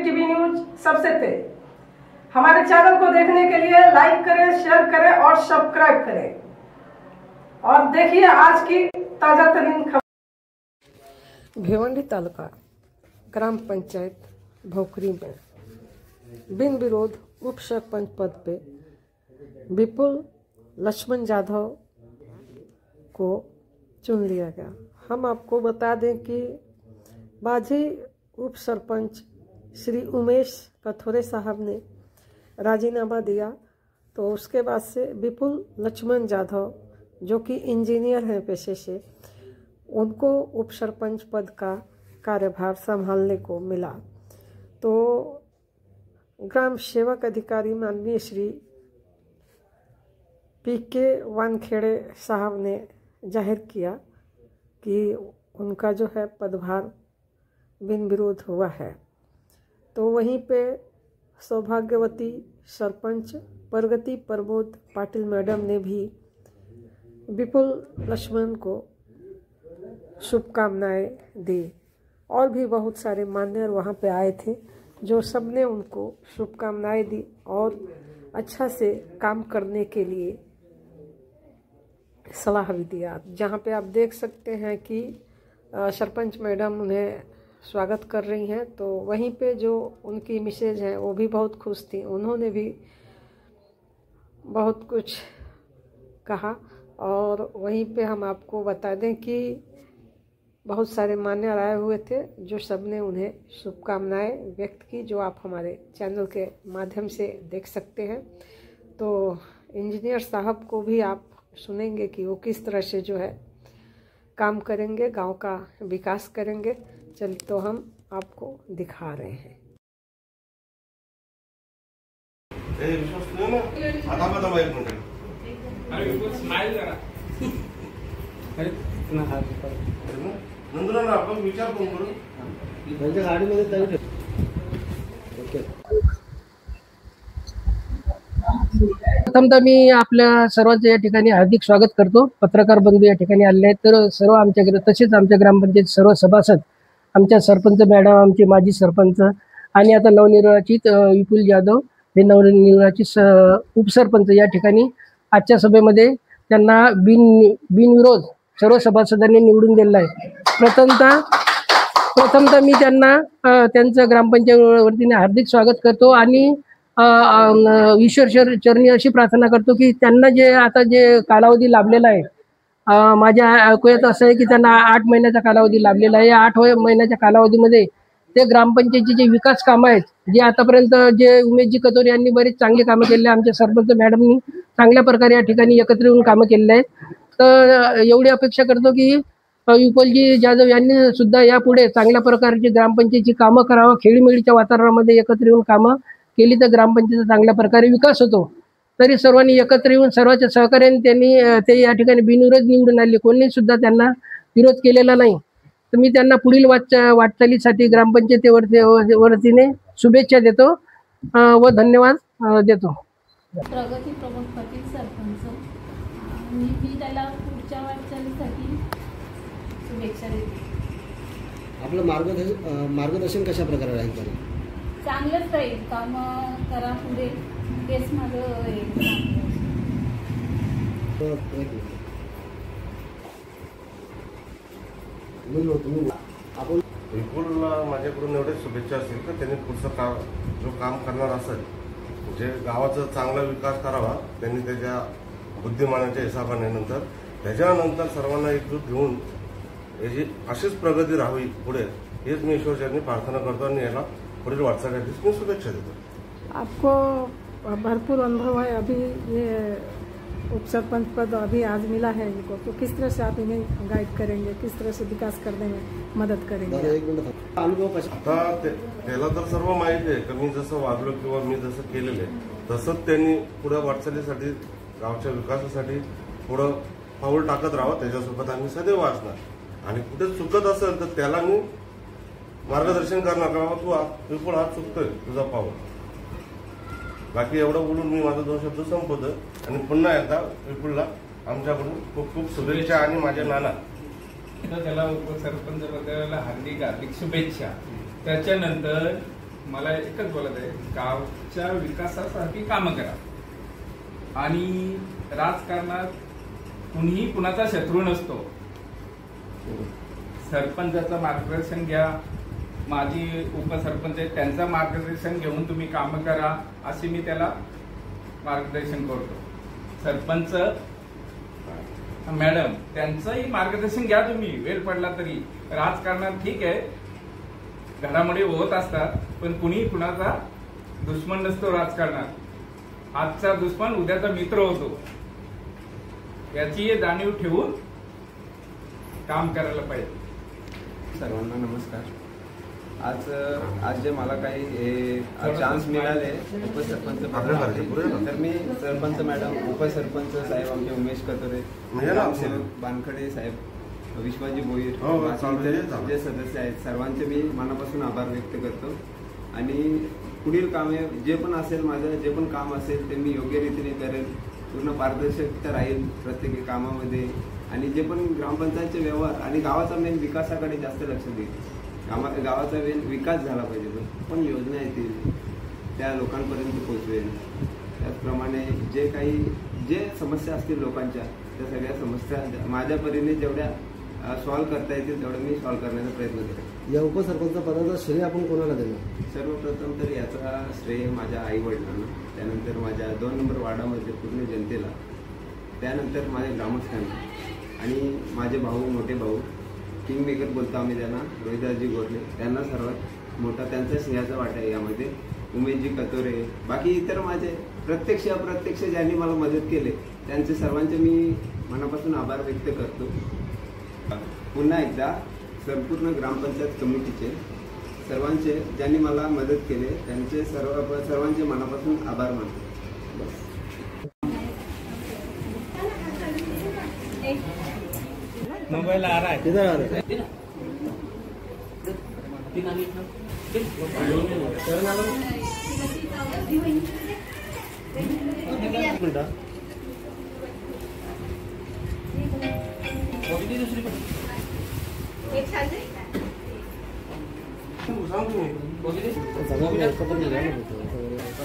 TV news सबसे तेज। हमारे चैनल को देखने के लिए लाइक करें, शेयर करें और सब्सक्राइब करें और देखिए आज की ताजा तरीन खबर। भिवंडी तालुका ग्राम पंचायत भोकरी में बिन विरोध उप सरपंच पद पे विपुल लक्ष्मण यादव को चुन लिया गया। हम आपको बता दें कि बाजी उप सरपंच श्री उमेश कथोरे साहब ने राजीनामा दिया, तो उसके बाद से विपुल लक्ष्मण यादव जो कि इंजीनियर हैं पेशे से, उनको उप सरपंच पद का कार्यभार संभालने को मिला। तो ग्राम सेवक अधिकारी माननीय श्री पीके वानखेड़े साहब ने जाहिर किया कि उनका जो है पदभार बिन विरोध हुआ है। तो वहीं पे सौभाग्यवती सरपंच प्रगति प्रमोद पाटिल मैडम ने भी विपुल लक्ष्मण को शुभकामनाएं दी और भी बहुत सारे मान्यवर वहाँ पे आए थे जो सबने उनको शुभकामनाएं दी और अच्छा से काम करने के लिए सलाह भी दिया। जहाँ पे आप देख सकते हैं कि सरपंच मैडम उन्हें स्वागत कर रही हैं, तो वहीं पे जो उनकी मिसेज हैं वो भी बहुत खुश थी। उन्होंने भी बहुत कुछ कहा और वहीं पे हम आपको बता दें कि बहुत सारे मान्यवर आए हुए थे जो सबने उन्हें शुभकामनाएं व्यक्त की, जो आप हमारे चैनल के माध्यम से देख सकते हैं। तो इंजीनियर साहब को भी आप सुनेंगे कि वो किस तरह से जो है काम करेंगे, गांव का विकास करेंगे। चलिए तो हम आपको दिखा रहे हैं। प्रथमतः मी आपल्या सर्वांचं या ठिकाणी हार्दिक स्वागत करतो। पत्रकार बंधू या ठिकाणी आले आहेत, तर सर्व आमच्या तसेच आमच्या ग्रामपंचायत सर्व सभासद, आमच्या सरपंच मॅडम, आमचे माजी सरपंच आणि आता नवनिर्वाचित विपुल यादव हे नवनिर्वाचित उपसरपंच या ठिकाणी आजच्या सभेमध्ये त्यांना बिनविरोध सर्व सभासदांनी निवडून दिलेलं आहे। प्रथमतः मी त्यांना त्यांचं ग्रामपंचायत वतीने हार्दिक स्वागत करतो आणि ईश्वर चरणी अशी प्रार्थना करतो की त्यांना आता जे कालावधी लाभलेला आहे, माझ्या ऐकूयात असं आहे की त्यांना 8 महिन्याचा कालावधी लाभलेला आहे। या 8 महिन्याच्या कालावधीमध्ये ते ग्रामपंचायतीचे जे विकास कामं आहेत, जे आतापर्यंत जे उमेशजी कथोरे यांनी बरेच चांगले कामं केले, आमच्या सरपंच मॅडमनी चांगल्या प्रकारे या ठिकाणी एकत्र येऊन कामं केलेले आहेत। तर एवढी अपेक्षा करतो की विपुलजी यादव यांनी सुद्धा यापुढे चांगल्या प्रकारची ग्रामपंचायतीची कामं करावं, खेळीमेळीच्या वातावरणामध्ये एकत्र येऊन कामं केली तर ग्रामपंचायतीचा चांगल्या प्रकारे विकास होतो। तरी सर्वांनी एकत्र येऊन सर्वांच्या सहकार्याने ते या ठिकाणी बिनविरोध निवडून आले, कोणी सुद्धा त्यांना विरोध केलेला नाही। तर मी त्यांना पुढील वाटचालीसाठी ग्रामपंचायतीवरतीने शुभेच्छा देतो व धन्यवाद देतो। प्रगती प्रमोद पाटील सरपंच, मी त्याला पुढच्या वाटचालीसाठी शुभेच्छा देते। आपलं मार्गदर्शन कशा प्रकारे राहील? चांगलंच राहील, काम करा पुढे, तेच माझं आपण विपुलला माझ्याकडून एवढे शुभेच्छा असेल की त्यांनी पुढचं जो काम करणार असेल, जे गावाचा चांगला विकास करावा, त्यांनी त्याच्या बुद्धिमानाच्या हिशोबाने त्याच्यानंतर सर्वांना एकजूट घेऊन याची अशीच प्रगती राहावी पुढे, हेच मी ईश्वरचरणी प्रार्थना करतो आणि याला पुढील वाटचालीसाठी मी शुभेच्छा देतो। आपको भरपूर अनुभव है, अभी ये उप सरपंच पद अभी आज मिला है इनको, तो किस तरह से आप इन्हें गाइड करेंगे, किस तरह से विकास करने में मदद करेंगे? आता त्याला तर सर्व माहिती आहे की मी जसं वागलो किंवा मी जसं केलेलं आहे तसंच त्यांनी पुढे वाटचालीसाठी, गावच्या विकासासाठी पुढं पाऊल टाकत राहावं। त्याच्यासोबत आम्ही सदैव वाचणार आणि कुठे चुकत असेल तर त्याला मी मार्गदर्शन करणार का तू विपुल हा चुकतोय तुझा पाऊल। बाकी एवढं बोलून मी माझा 2 शब्द संपवतो आणि पुन्हा एकदा विपुलला आमच्याकडून खूप खूप शुभेच्छा आणि माझ्या नाना त्याला उपसरपंच पदाला हार्दिक शुभेच्छा। त्याच्यानंतर मला एकच बोलत आहे, गावच्या विकासासाठी कामं करा आणि राजकारणात कुणीही कुणाचा शत्रू नसतो. सरपंचाचं मार्गदर्शन घ्या, माझी उपसरपंच आहे त्यांचं मार्गदर्शन घेऊन तुम्ही कामं करा असे मी त्याला मार्गदर्शन करतो. सरपंच मॅडम त्यांचंही मार्गदर्शन घ्या तुम्ही, वेळ पडला तरी. राजकारणात ठीक आहे घडामोडी होत असतात, पण कुणी कुणाचा दुश्मन नसतो राजकारणात. आजचा दुश्मन उद्याचा मित्र होतो, याची जाणीव ठेवून काम करायला पाहिजे. सर्वांना नमस्कार. आज जे मला काही चान्स मिळाले उपसरपंच पदासाठी, तर मी सरपंच मॅडम, उपसरपंच साहेब आमचे उमेश कतोरे, ग्रामसेवक बानखडे साहेब, विश्वाजी भोईर, जे सदस्य आहेत सर्वांचे मी मनापासून आभार व्यक्त करतो. आणि पुढील कामे जे पण असेल, माझं जे पण काम असेल ते मी योग्य रीतीने करेल. पूर्ण पारदर्शकता राहील प्रत्येक कामामध्ये. आणि जे पण ग्रामपंचायतचे व्यवहार आणि गावाचा मेन विकासाकडे जास्त लक्ष देईल. गावाचा मेन विकास झाला पाहिजे. पण योजना येतील त्या लोकांपर्यंत पोहोचवेल. त्याचप्रमाणे जे समस्या असतील लोकांच्या, त्या सगळ्या समस्या माझ्या परीने जेवढ्या सॉल्व्ह करता येतील तेवढं मी सॉल्व्ह करण्याचा प्रयत्न करेन. या उपसरपंच पदाचा श्रेय आपण कोणाला देणार? सर्वप्रथम तर याचा श्रेय माझ्या आईवडिलांना, त्यानंतर माझ्या 2 नंबर वार्डामध्ये पूर्ण जनतेला, त्यानंतर माझ्या ग्रामस्थांना आणि माझे भाऊ, मोठे भाऊ किंगमेकर बोलतो आम्ही त्यांना, रोहिदासजी गोरले, त्यांना सर्वात मोठा त्यांचा सिंहाचा वाटा आहे यामध्ये. उमेशजी कतोरे, बाकी इतर माझे प्रत्यक्ष अप्रत्यक्ष ज्यांनी मला मदत केली त्यांचे सर्वांचे मी मनापासून आभार व्यक्त करतो. पुन्हा एकदा संपूर्ण ग्रामपंचायत कमिटीचे सर्वांचे ज्यांनी मला मदत केली त्यांचे सर्वांचे मनापासून आभार मानतो. मोबाईल आ रहा है, किधर आ रहे?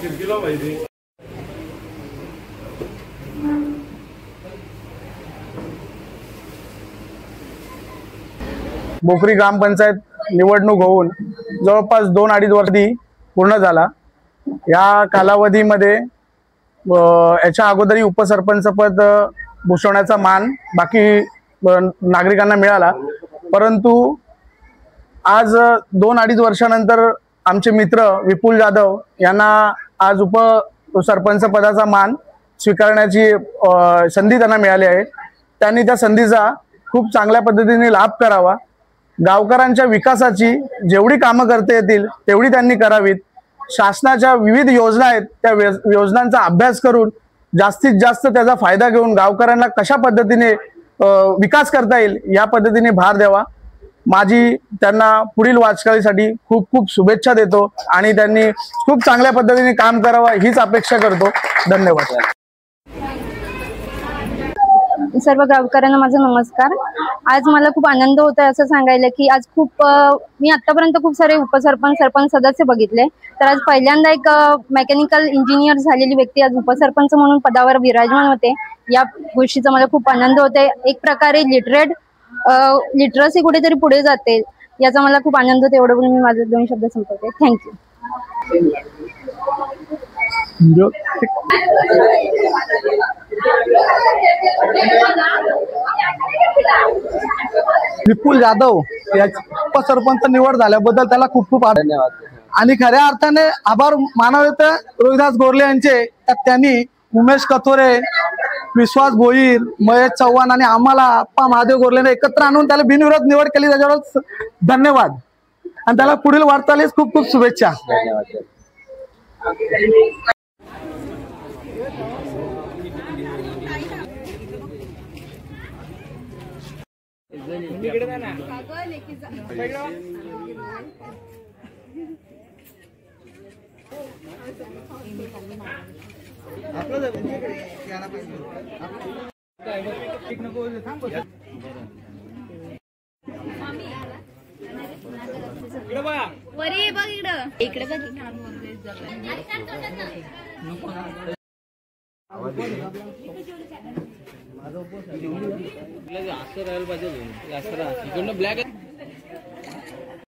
खिडकीला पाहिजे. बोकरी ग्रामपंचायत निवडणूक होऊन जवळपास 2-2.5 वर्षी पूर्ण झाला. या कालावधीमध्ये याच्या अगोदरही उपसरपंच पद भूषवण्याचा मान बाकी नागरिकांना मिळाला, परंतु आज 2-2.5 वर्षानंतर आमचे मित्र विपुल जाधव यांना आज उपसरपंच पदाचा मान स्वीकारण्याची संधी त्यांना मिळाली आहे. त्यांनी त्या संधीचा खूप चांगल्या पद्धतीने लाभ करावा. गावकऱ्यांच्या विकासाची जेवढी कामं करता येतील तेवढी त्यांनी करावीत. शासनाच्या विविध योजना आहेत त्या योजनांचा अभ्यास करून जास्तीत जास्त त्याचा फायदा घेऊन गावकऱ्यांना कशा पद्धतीने विकास करता येईल या पद्धतीने भार द्यावा. माझी त्यांना पुढील वाटचालीसाठी खूप खूप शुभेच्छा देतो आणि त्यांनी खूप चांगल्या पद्धतीने काम करावं हीच अपेक्षा करतो. धन्यवाद. सर्व गावकऱ्यांना माझा नमस्कार. आज मला खूप आनंद होत आहे असं सांगायला की आज मी आतापर्यंत खूप सारे उपसरपंच सरपंच सदस्य बघितले, तर आज पहिल्यांदा एक मेकॅनिकल इंजिनियर झालेली व्यक्ती आज उपसरपंच म्हणून पदावर विराजमान होते. या गोष्टीचा मला खूप आनंद होते. एक प्रकारे लिटरसी कुठेतरी पुढे जाते याचा मला खूप आनंद होतो. एवढं बोलून मी माझे 2 शब्द संपवते. थँक्यू. विपुल जाधव या उपसरपंच निवड झाल्याबद्दल त्याला खूप खूप धन्यवाद आणि खऱ्या अर्थाने आभार मानावे तर रोहिदास गोरले यांचे. त्यांनी उमेश कथोरे, विश्वास भोईर, महेश चव्हाण आणि आम्हाला आप्पा महादेव गोरलेने एकत्र आणून त्याला बिनविरोध निवड केली, त्याच्यावर धन्यवाद आणि त्याला पुढील वाटचालीस खूप खूप शुभेच्छा. आपलं वरी बघ इकडे बघ असं राहायला पाहिजे.